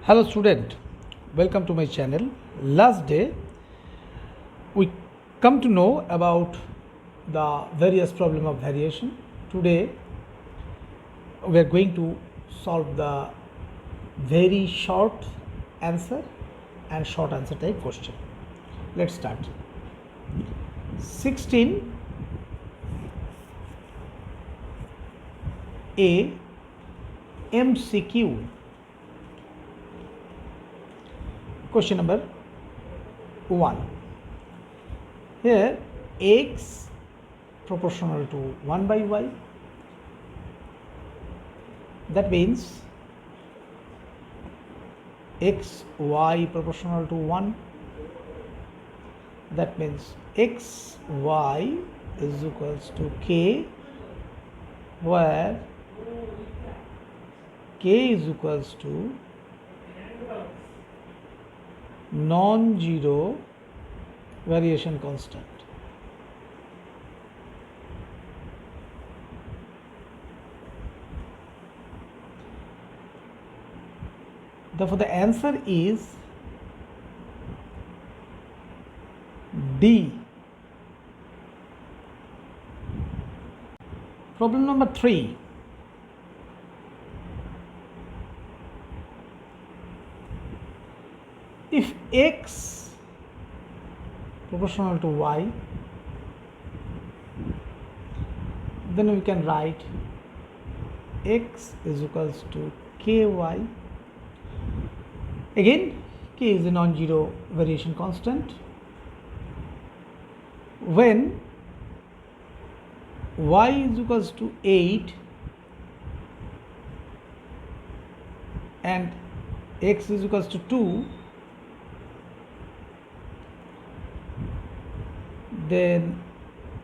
Hello student, welcome to my channel. Last day we come to know about the various problem of variation. Today we are going to solve the very short answer and short answer type question. Let's start. 16 A MCQ. Question number 1. Here x proportional to 1 by y. That means x y proportional to 1. That means x y is equals to k, where k is equals to non-zero variation constant. Therefore, the answer is D. Problem number 3. If x proportional to y, then we can write x is equals to ky. Again, k is a non-zero variation constant. When y is equals to 8 and x is equals to 2, then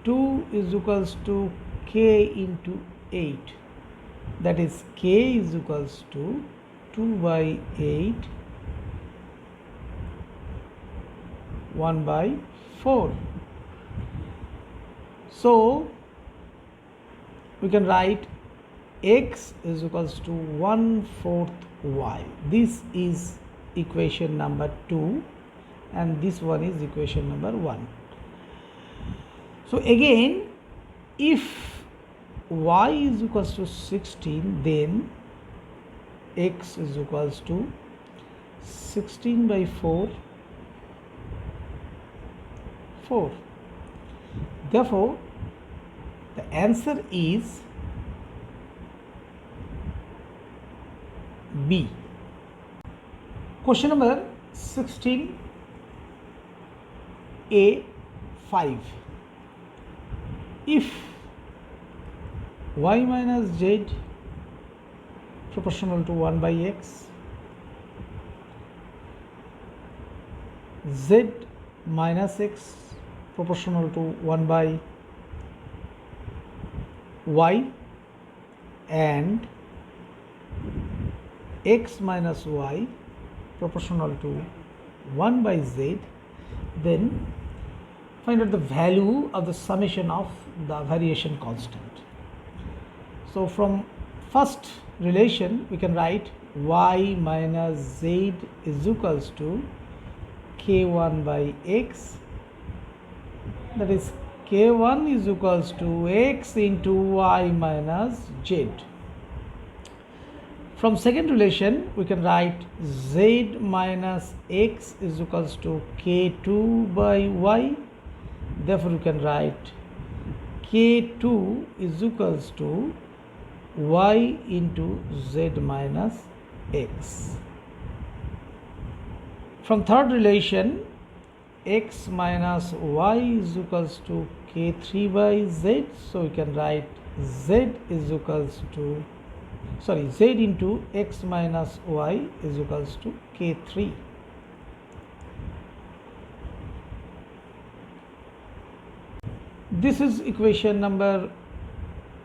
2 is equals to k into 8. That is, k is equals to 2 by 8, 1 by 4. So we can write x is equals to 1/4 y. This is equation number 2 and this one is equation number 1. So again, if y is equals to 16, then x is equals to 16 by 4, 4. Therefore, the answer is B. Question number 16 A 5. If y minus z proportional to 1 by x, z minus x proportional to 1 by y, and x minus y proportional to 1 by z, then find out the value of the summation of the variation constant. So from first relation we can write y minus z is equals to k1 by x. That is, k1 is equals to x into y minus z. From second relation we can write z minus x is equals to k2 by y. Therefore we can write k2 is equals to y into z minus x. From third relation, x minus y is equals to k3 by z. So we can write z is equals to, z into x minus y is equals to k3. This is equation number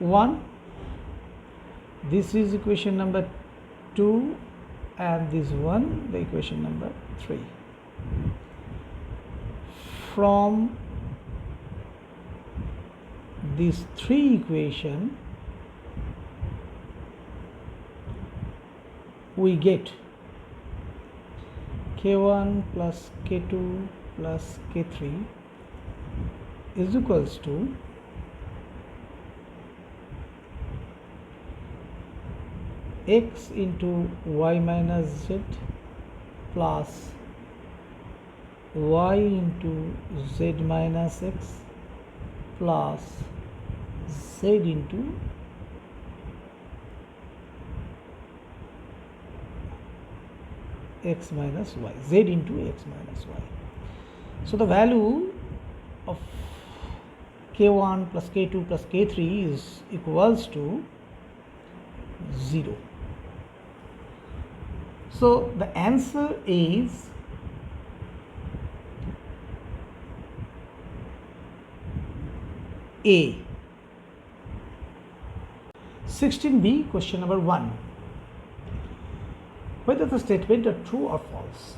1. This is equation number 2, and this one the equation number 3. From these three equations we get k1 plus k2 plus k3 is equals to x into y minus z plus y into z minus x plus z into x minus y, z into x minus y. So the value of k1 plus k2 plus k3 is equals to 0. So the answer is A. 16b, question number 1. Whether the statement are true or false.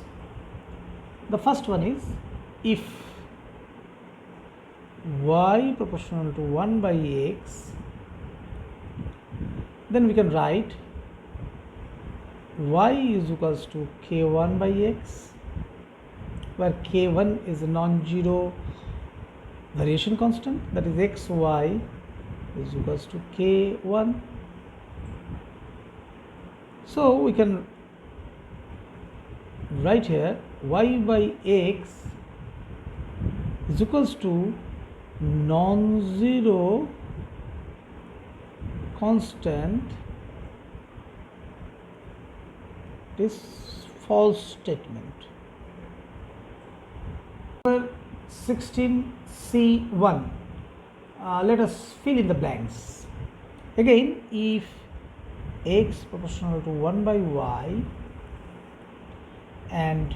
The first one is, if y proportional to 1 by x, then we can write y is equals to k1 by x, where k1 is a non-zero variation constant, that is xy is equals to k1. So we can write here y by x is equals to non-zero constant. It is false statement. Number 16c1. Let us fill in the blanks. Again, if x proportional to 1 by y and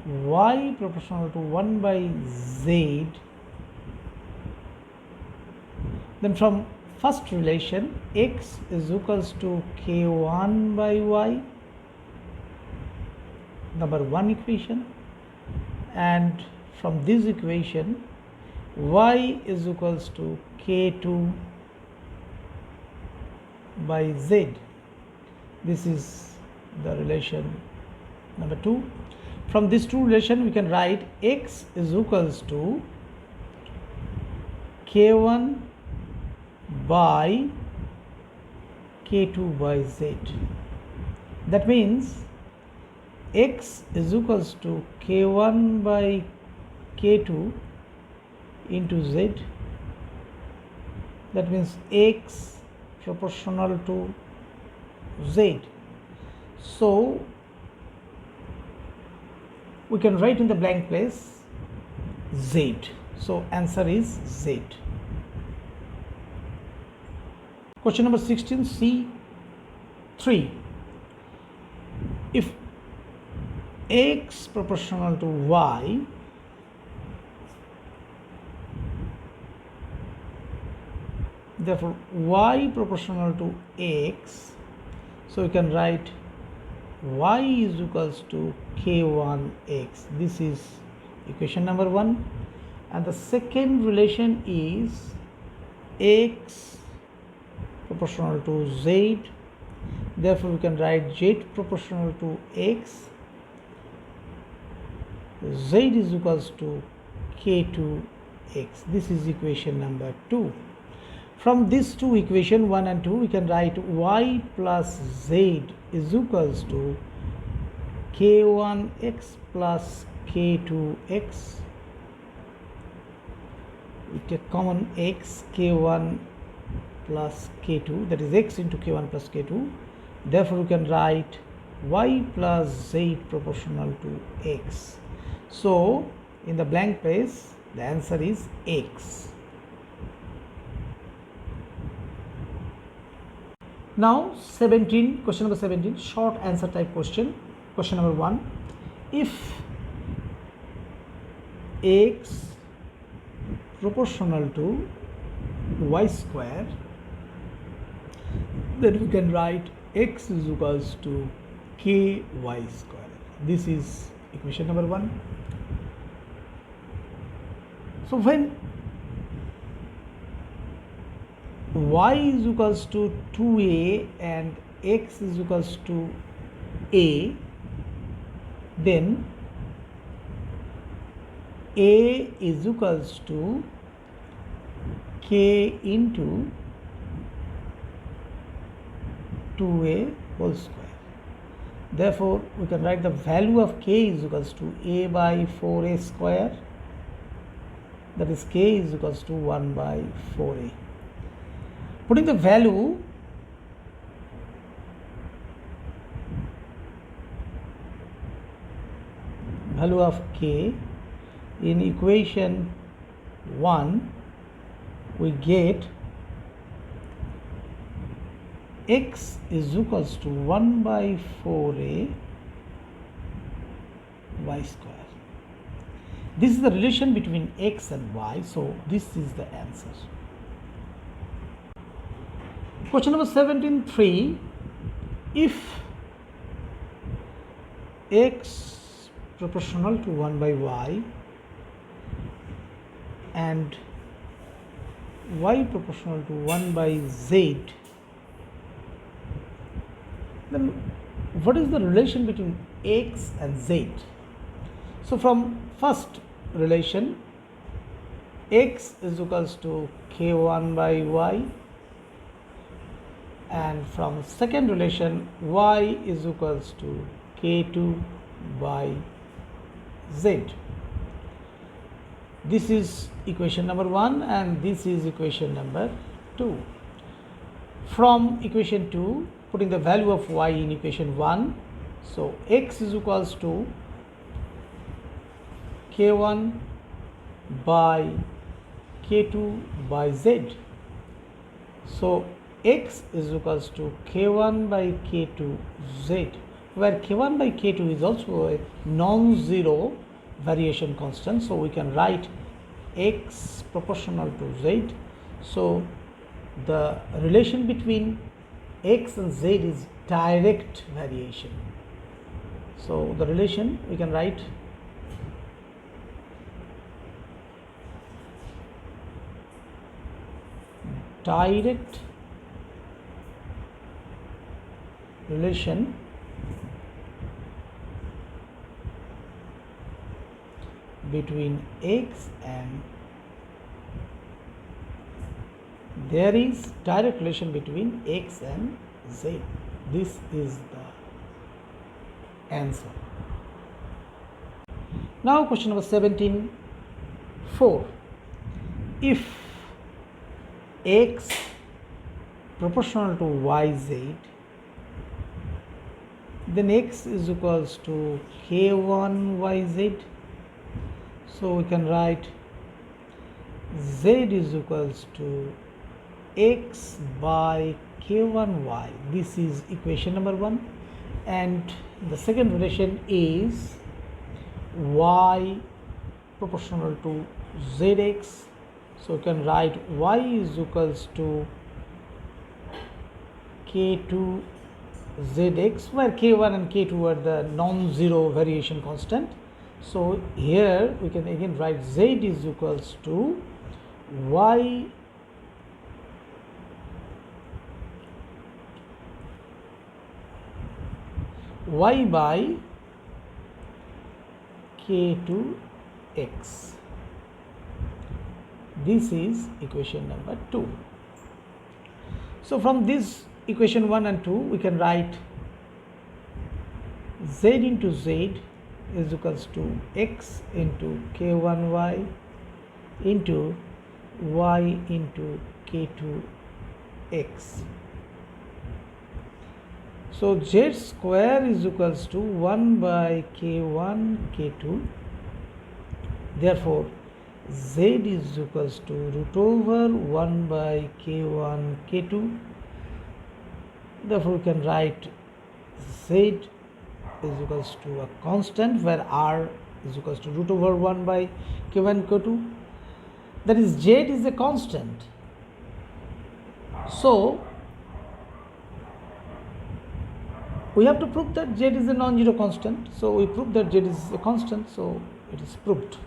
y proportional to 1 by z, then from first relation x is equals to k1 by y, number 1 equation, and from this equation y is equals to k2 by z. This is the relation number 2. From this two relation we can write x is equals to k1 by k2 by z. That means x is equals to k1 by k2 into z. That means x proportional to z. So we can write in the blank place z. So answer is z. Question number 16c3. If x proportional to y, therefore y proportional to x, so you can write y is equals to k1x. This is equation number 1. And the second relation is x proportional to z, therefore we can write z proportional to x, z is equals to k2x. This is equation number 2. From these two equation 1 and 2 we can write y plus z is equals to k1x plus k2x. We take common x, k1 plus k2, that is x into k1 plus k2. Therefore we can write y plus z proportional to x. So in the blank place the answer is x. Now 17, question number 17, short answer type question. Question number 1. If x proportional to y square, then we can write x is equals to ky square. This is equation number 1. So when y is equals to 2a and x is equals to a, then A is equals to K into 2A whole square. Therefore, we can write the value of K is equals to A by 4A square, that is K is equals to 1 by 4A. Putting the value of K in equation 1, we get x is equals to 1 by 4a y square. This is the relation between x and y, so this is the answer. Question number 17.3. If x proportional to 1 by y and y proportional to 1 by z, then what is the relation between x and z? So from first relation, x is equals to k1 by y, and from second relation, y is equals to k2 by z. This is equation number 1 and this is equation number 2. From equation 2, putting the value of y in equation 1, so x is equals to k1 by k2 by z. So x is equals to k1 by k2 z, where k1 by k2 is also a non-zero variation constant, so we can write x proportional to z. So the relation between x and z is direct variation. So the relation we can write direct relation between x and there is direct relation between x and z. This is the answer. Now question number 17.4. If x proportional to yz, then x is equals to k1 yz. So we can write z is equals to x by k1y. This is equation number 1, and the second relation is y proportional to zx. So we can write y is equals to k2 zx, where k1 and k2 are the non-zero variation constant. So here we can again write z is equals to y by k2x. This is equation number 2. So from this equation 1 and 2 we can write z into z is equals to x into k1y into y into k2x. So z square is equals to 1 by k1 k2. Therefore z is equals to root over 1 by k1 k2. Therefore we can write z is equals to a constant, where r is equals to root over 1 by k1 k2. That is, z is a constant. So we have to prove that z is a non-zero constant. So we prove that z is a constant, so it is proved.